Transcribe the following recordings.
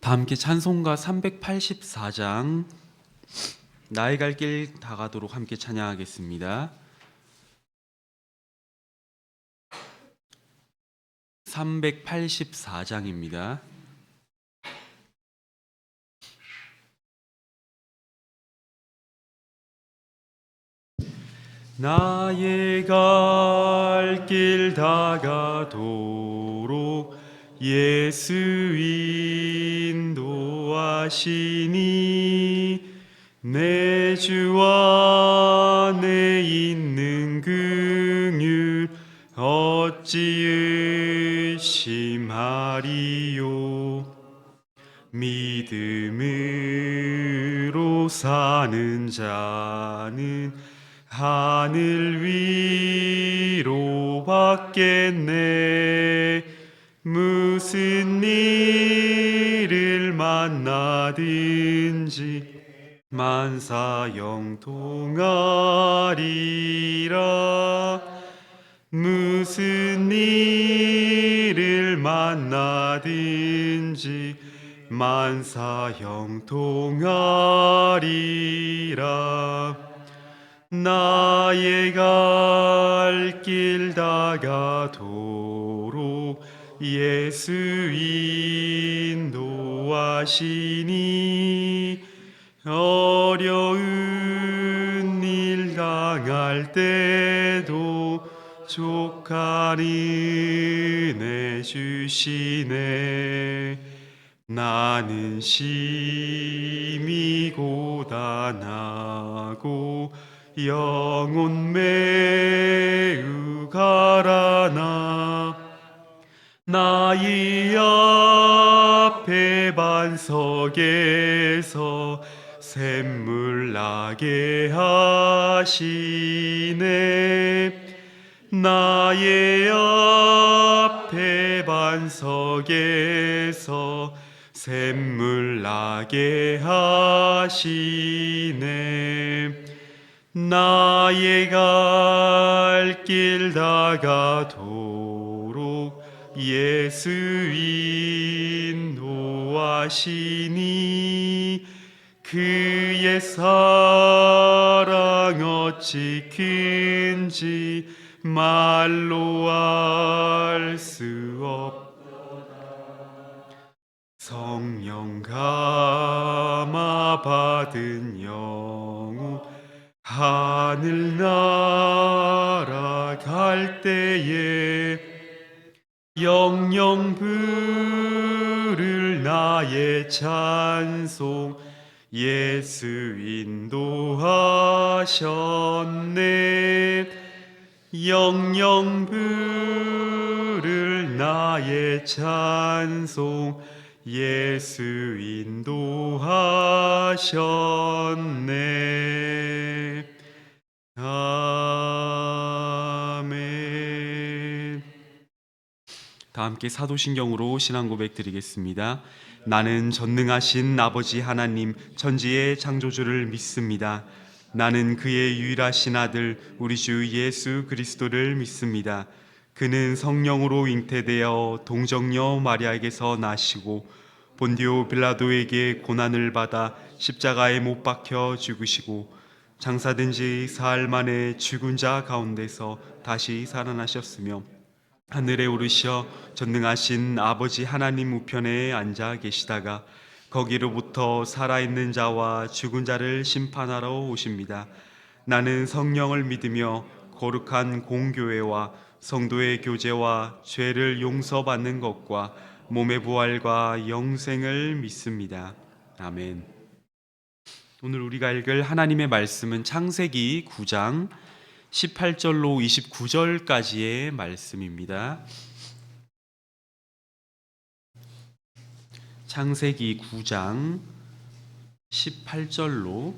다 함께 찬송가 384장 나의 갈 길 다가도록 함께 찬양하겠습니다. 384장입니다. 나의 갈 길 다가도록 예수 인도하시니 내 주 안에 있는 긍휼 어찌 의심하리요. 믿음으로 사는 자는 하늘 위로 받겠네. 무슨 일을 만나든지 만사 형통하리라. 무슨 일을 만나든지 만사 형통하리라. 나의 갈 길 다가도록 예수 인도하시니 어려운 일 당할 때도 족한 은혜 주시네. 나는 심히 고단하고 영혼 매우 가라나 나의 앞에 반석에서 샘물 나게 하시네. 나의 앞에 반석에서 샘물 나게 하시네. 나의 갈 길 다가도록 예수 인도하시니 그의 사랑 어찌 큰지 말로 알 수 없도다. 성령 감화 받은 영혼 하늘 날아갈 때에 영영 부를 나의 찬송 예수 인도하셨네. 영영 부를 나의 찬송 예수 인도하셨네. 아멘. 다 함께 사도신경으로 신앙 고백 드리겠습니다. 나는 전능하신 아버지 하나님 천지의 창조주를 믿습니다. 나는 그의 유일하신 아들 우리 주 예수 그리스도를 믿습니다. 그는 성령으로 잉태되어 동정녀 마리아에게서 나시고 본디오 빌라도에게 고난을 받아 십자가에 못 박혀 죽으시고 장사된 지 사흘 만에 죽은 자 가운데서 다시 살아나셨으며 하늘에 오르셔 전능하신 아버지 하나님 우편에 앉아 계시다가 거기로부터 살아있는 자와 죽은 자를 심판하러 오십니다. 나는 성령을 믿으며 거룩한 공교회와 성도의 교제와 죄를 용서받는 것과 몸의 부활과 영생을 믿습니다. 아멘. 오늘 우리가 읽을 하나님의 말씀은 창세기 9장 18절로 29절까지의 말씀입니다. 창세기 9장 18절로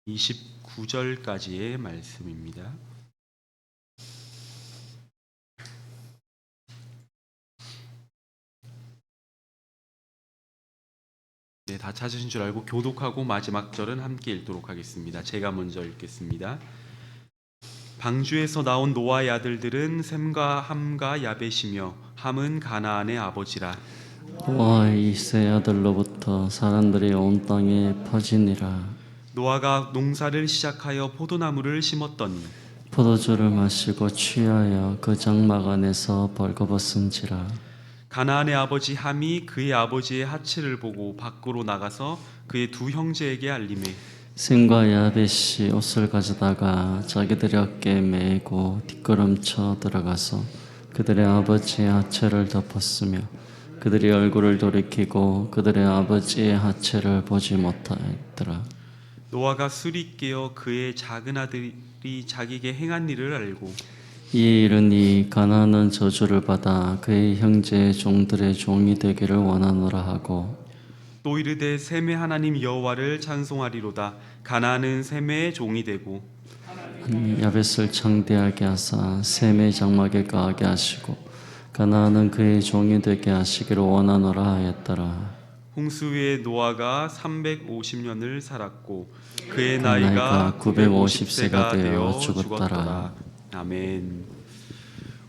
29절까지의 말씀입니다. 네, 다 찾으신 줄 알고 교독하고 마지막 절은 함께 읽도록 하겠습니다. 제가 먼저 읽겠습니다. 방주에서 나온 노아의 아들들은 셈과 함과 야벳이며 함은 가나안의 아버지라. 노아의 세 아들로부터 사람들이 온 땅에 퍼지니라. 노아가 농사를 시작하여 포도나무를 심었더니 포도주를 마시고 취하여 그 장막 안에서 벌거벗은지라. 가나안의 아버지 함이 그의 아버지의 하체를 보고 밖으로 나가서 그의 두 형제에게 알림해 셈과 야벳이 옷을 가져다가 자기들의 어깨에 메고 뒷걸음쳐 들어가서 그들의 아버지의 하체를 덮었으며 그들이 얼굴을 돌이키고 그들의 아버지의 하체를 보지 못하였더라. 노아가 술이 깨어 그의 작은 아들이 자기에게 행한 일을 알고 이에 이르니 가나안은 저주를 받아 그의 형제의 종들의 종이 되기를 원하노라 하고 또 이르되 셈의 하나님 여호와를 찬송하리로다. 가나안은 셈의 종이 되고 야벳을 창대하게 하사 셈의 장막에 거하게 하시고 가나안은 그의 종이 되게 하시기를 원하노라 하였더라. 홍수 후에 노아가 350년을 살았고 그의 그 나이가 나이가 950세가 되어 죽었더라. 죽었더라. 아멘.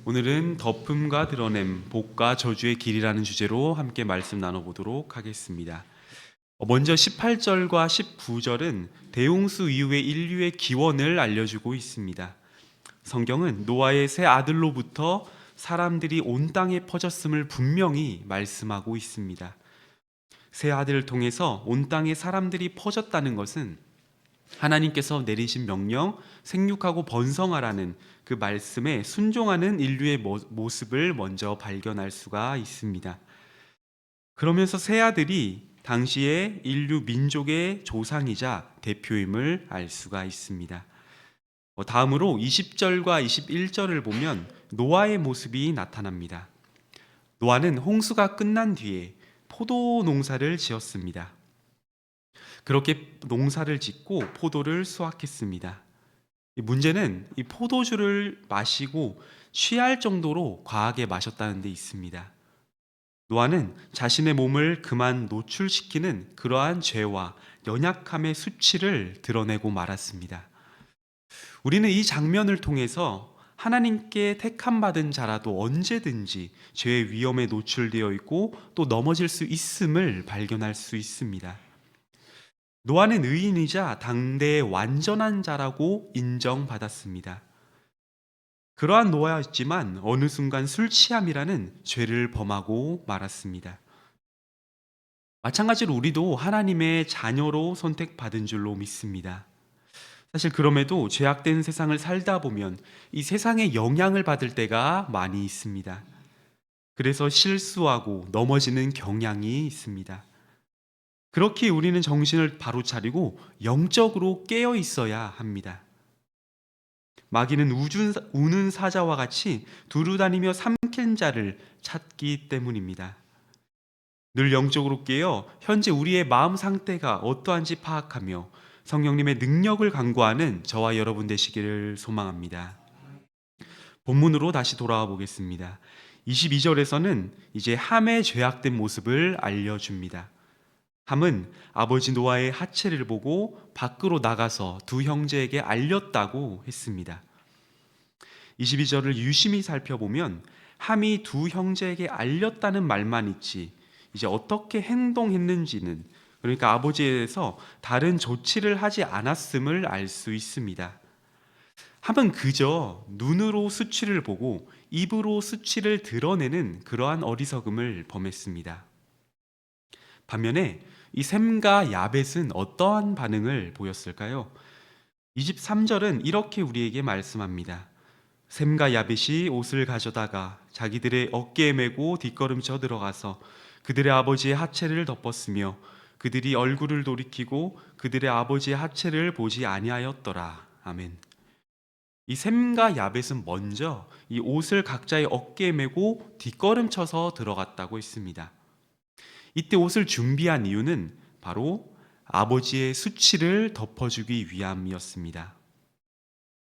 오늘은 덮음과 드러냄, 복과 저주의 길이라는 주제로 함께 말씀 나눠보도록 하겠습니다. 먼저 18절과 19절은 대홍수 이후의 인류의 기원을 알려주고 있습니다. 성경은 노아의 세 아들로부터 사람들이 온 땅에 퍼졌음을 분명히 말씀하고 있습니다. 세 아들을 통해서 온 땅에 사람들이 퍼졌다는 것은 하나님께서 내리신 명령, 생육하고 번성하라는 그 말씀에 순종하는 인류의 모습을 먼저 발견할 수가 있습니다. 그러면서 세 아들이 당시의 인류 민족의 조상이자 대표임을 알 수가 있습니다. 다음으로 20절과 21절을 보면 노아의 모습이 나타납니다. 노아는 홍수가 끝난 뒤에 포도 농사를 지었습니다. 그렇게 농사를 짓고 포도를 수확했습니다. 문제는 이 포도주를 마시고 취할 정도로 과하게 마셨다는 데 있습니다. 노아는 자신의 몸을 그만 노출시키는 그러한 죄와 연약함의 수치를 드러내고 말았습니다. 우리는 이 장면을 통해서 하나님께 택함받은 자라도 언제든지 죄의 위험에 노출되어 있고 또 넘어질 수 있음을 발견할 수 있습니다. 노아는 의인이자 당대의 완전한 자라고 인정받았습니다. 그러한 노아였지만 어느 순간 술 취함이라는 죄를 범하고 말았습니다. 마찬가지로 우리도 하나님의 자녀로 선택받은 줄로 믿습니다. 사실 그럼에도 죄악된 세상을 살다 보면 이 세상의 영향을 받을 때가 많이 있습니다. 그래서 실수하고 넘어지는 경향이 있습니다. 그렇게 우리는 정신을 바로 차리고 영적으로 깨어 있어야 합니다. 마귀는 우는 사자와 같이 두루다니며 삼킨 자를 찾기 때문입니다. 늘 영적으로 깨어 현재 우리의 마음 상태가 어떠한지 파악하며 성령님의 능력을 간구하는 저와 여러분 되시기를 소망합니다. 본문으로 다시 돌아와 보겠습니다. 22절에서는 이제 함의 죄악된 모습을 알려줍니다. 함은 아버지 노아의 하체를 보고 밖으로 나가서 두 형제에게 알렸다고 했습니다. 22절을 유심히 살펴보면 함이 두 형제에게 알렸다는 말만 있지 이제 어떻게 행동했는지는, 그러니까 아버지에 대해서 다른 조치를 하지 않았음을 알 수 있습니다. 함은 그저 눈으로 수치를 보고 입으로 수치를 드러내는 그러한 어리석음을 범했습니다. 반면에 이 셈과 야벳은 어떠한 반응을 보였을까요? 23절은 이렇게 우리에게 말씀합니다. 셈과 야벳이 옷을 가져다가 자기들의 어깨에 메고 뒷걸음쳐 들어가서 그들의 아버지의 하체를 덮었으며 그들이 얼굴을 돌이키고 그들의 아버지의 하체를 보지 아니하였더라. 아멘. 이 셈과 야벳은 먼저 이 옷을 각자의 어깨에 메고 뒷걸음쳐서 들어갔다고 했습니다. 이때 옷을 준비한 이유는 바로 아버지의 수치를 덮어주기 위함이었습니다.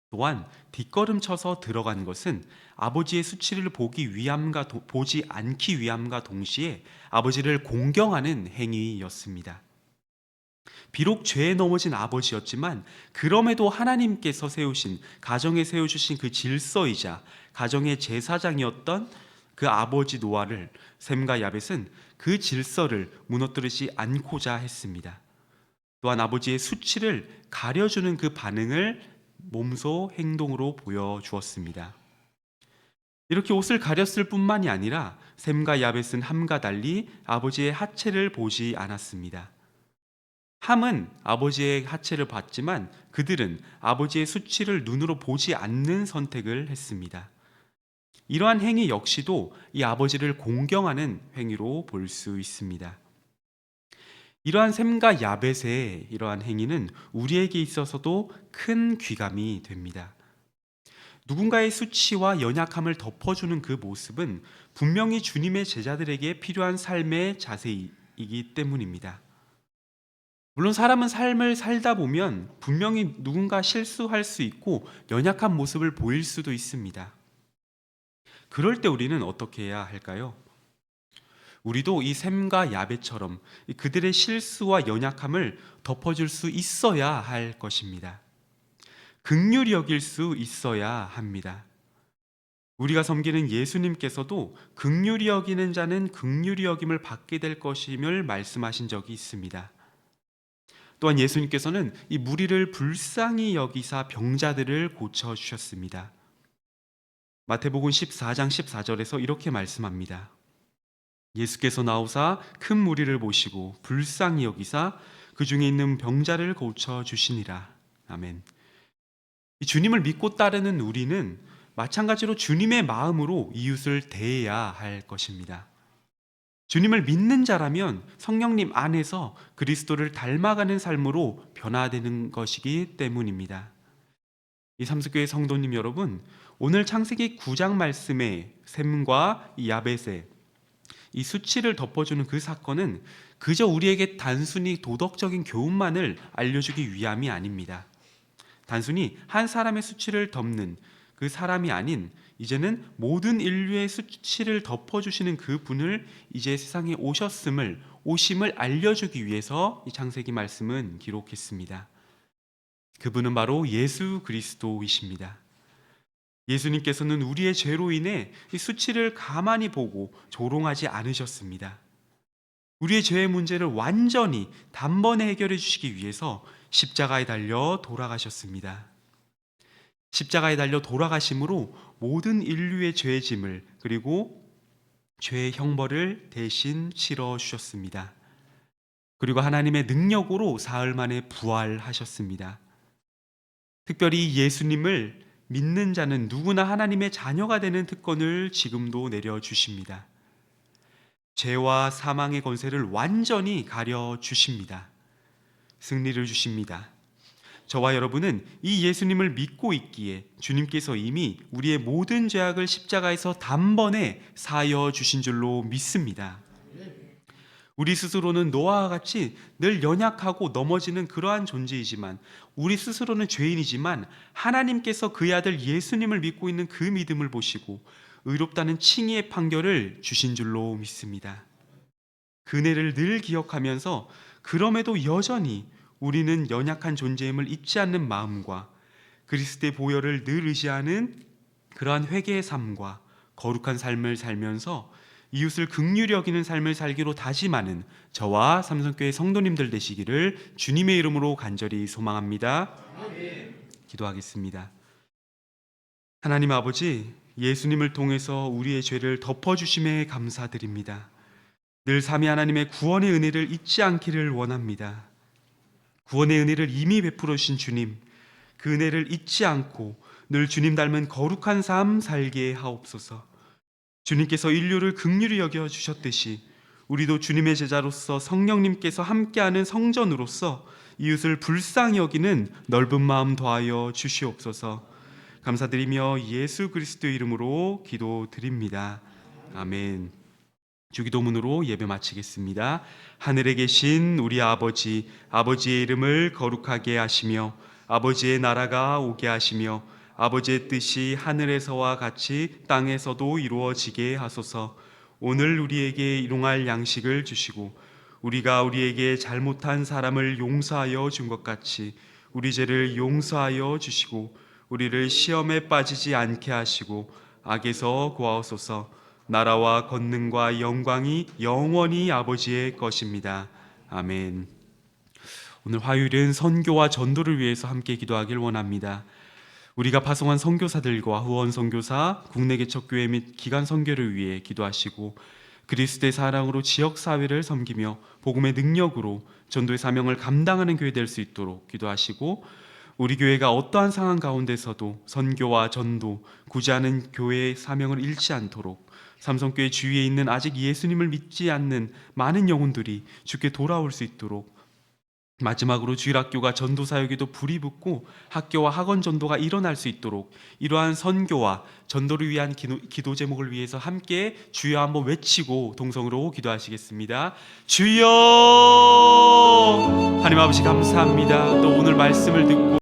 또한 뒷걸음쳐서 들어간 것은 아버지의 수치를 보지 않기 위함과 동시에 아버지를 공경하는 행위였습니다. 비록 죄에 넘어진 아버지였지만 그럼에도 하나님께서 가정에 세워주신 그 질서이자 가정의 제사장이었던 그 아버지 노아를 셈과 야벳은 그 질서를 무너뜨리지 않고자 했습니다. 또한 아버지의 수치를 가려주는 그 반응을 몸소 행동으로 보여주었습니다. 이렇게 옷을 가렸을 뿐만이 아니라 셈과 야벳은 함과 달리 아버지의 하체를 보지 않았습니다. 함은 아버지의 하체를 봤지만 그들은 아버지의 수치를 눈으로 보지 않는 선택을 했습니다. 이러한 행위 역시도 이 아버지를 공경하는 행위로 볼 수 있습니다. 이러한 셈과 야벳의 이러한 행위는 우리에게 있어서도 큰 귀감이 됩니다. 누군가의 수치와 연약함을 덮어주는 그 모습은 분명히 주님의 제자들에게 필요한 삶의 자세이기 때문입니다. 물론 사람은 삶을 살다 보면 분명히 누군가 실수할 수 있고 연약한 모습을 보일 수도 있습니다. 그럴 때 우리는 어떻게 해야 할까요? 우리도 이 셈과 야벳처럼 그들의 실수와 연약함을 덮어줄 수 있어야 할 것입니다. 긍휼히 여길 수 있어야 합니다. 우리가 섬기는 예수님께서도 긍휼히 여기는 자는 긍휼히 여김을 받게 될 것임을 말씀하신 적이 있습니다. 또한 예수님께서는 이 무리를 불쌍히 여기사 병자들을 고쳐주셨습니다. 마태복음 14장 14절에서 이렇게 말씀합니다. 예수께서 나오사 큰 무리를 보시고 불쌍히 여기사 그 중에 있는 병자를 고쳐주시니라. 아멘. 이 주님을 믿고 따르는 우리는 마찬가지로 주님의 마음으로 이웃을 대해야 할 것입니다. 주님을 믿는 자라면 성령님 안에서 그리스도를 닮아가는 삶으로 변화되는 것이기 때문입니다. 이 삼수교회 성도님 여러분, 오늘 창세기 9장 말씀의 셈과 이 야벳의 이 수치를 덮어주는 그 사건은 그저 우리에게 단순히 도덕적인 교훈만을 알려주기 위함이 아닙니다. 단순히 한 사람의 수치를 덮는 그 사람이 아닌 이제는 모든 인류의 수치를 덮어주시는 그 분을 이제 세상에 오심을 알려주기 위해서 이 창세기 말씀은 기록했습니다. 그분은 바로 예수 그리스도이십니다. 예수님께서는 우리의 죄로 인해 이 수치를 가만히 보고 조롱하지 않으셨습니다. 우리의 죄의 문제를 완전히 단번에 해결해 주시기 위해서 십자가에 달려 돌아가셨습니다. 십자가에 달려 돌아가심으로 모든 인류의 죄의 짐을 그리고 죄의 형벌을 대신 치러 주셨습니다. 그리고 하나님의 능력으로 사흘 만에 부활하셨습니다. 특별히 예수님을 믿는 자는 누구나 하나님의 자녀가 되는 특권을 지금도 내려주십니다. 죄와 사망의 권세를 완전히 가려주십니다. 승리를 주십니다. 저와 여러분은 이 예수님을 믿고 있기에 주님께서 이미 우리의 모든 죄악을 십자가에서 단번에 사하여 주신 줄로 믿습니다. 우리 스스로는 노아와 같이 늘 연약하고 넘어지는 그러한 존재이지만 우리 스스로는 죄인이지만 하나님께서 그의 아들 예수님을 믿고 있는 그 믿음을 보시고 의롭다는 칭의의 판결을 주신 줄로 믿습니다. 그네를 늘 기억하면서 그럼에도 여전히 우리는 연약한 존재임을 잊지 않는 마음과 그리스도의 보혈을 늘 의지하는 그러한 회개의 삶과 거룩한 삶을 살면서 이웃을 긍휼히 여기는 삶을 살기로 다짐하는 저와 삼성교회 성도님들 되시기를 주님의 이름으로 간절히 소망합니다. 기도하겠습니다. 하나님 아버지, 예수님을 통해서 우리의 죄를 덮어주심에 감사드립니다. 늘 삼위 하나님의 구원의 은혜를 잊지 않기를 원합니다. 구원의 은혜를 이미 베풀어 주신 주님, 그 은혜를 잊지 않고 늘 주님 닮은 거룩한 삶 살게 하옵소서. 주님께서 인류를 긍휼히 여겨 주셨듯이 우리도 주님의 제자로서 성령님께서 함께하는 성전으로서 이웃을 불쌍히 여기는 넓은 마음 더하여 주시옵소서. 감사드리며 예수 그리스도의 이름으로 기도드립니다. 아멘. 주기도문으로 예배 마치겠습니다. 하늘에 계신 우리 아버지, 아버지의 이름을 거룩하게 하시며 아버지의 나라가 오게 하시며 아버지의 뜻이 하늘에서와 같이 땅에서도 이루어지게 하소서. 오늘 우리에게 일용할 양식을 주시고 우리가 우리에게 잘못한 사람을 용서하여 준 것 같이 우리 죄를 용서하여 주시고 우리를 시험에 빠지지 않게 하시고 악에서 구하옵소서. 나라와 권능과 영광이 영원히 아버지의 것입니다. 아멘. 오늘 화요일은 선교와 전도를 위해서 함께 기도하길 원합니다. 우리가 파송한 선교사들과 후원 선교사, 국내 개척교회 및 기간 선교를 위해 기도하시고 그리스도의 사랑으로 지역 사회를 섬기며 복음의 능력으로 전도의 사명을 감당하는 교회 될 수 있도록 기도하시고 우리 교회가 어떠한 상황 가운데서도 선교와 전도, 구제하는 교회의 사명을 잃지 않도록 삼성교회 주위에 있는 아직 예수님을 믿지 않는 많은 영혼들이 주께 돌아올 수 있도록 마지막으로 주일학교가 전도 사역에도 불이 붙고 학교와 학원 전도가 일어날 수 있도록 이러한 선교와 전도를 위한 기도 제목을 위해서 함께 주여 한번 외치고 동성으로 기도하시겠습니다. 주여! 하나님 아버지 감사합니다. 또 오늘 말씀을 듣고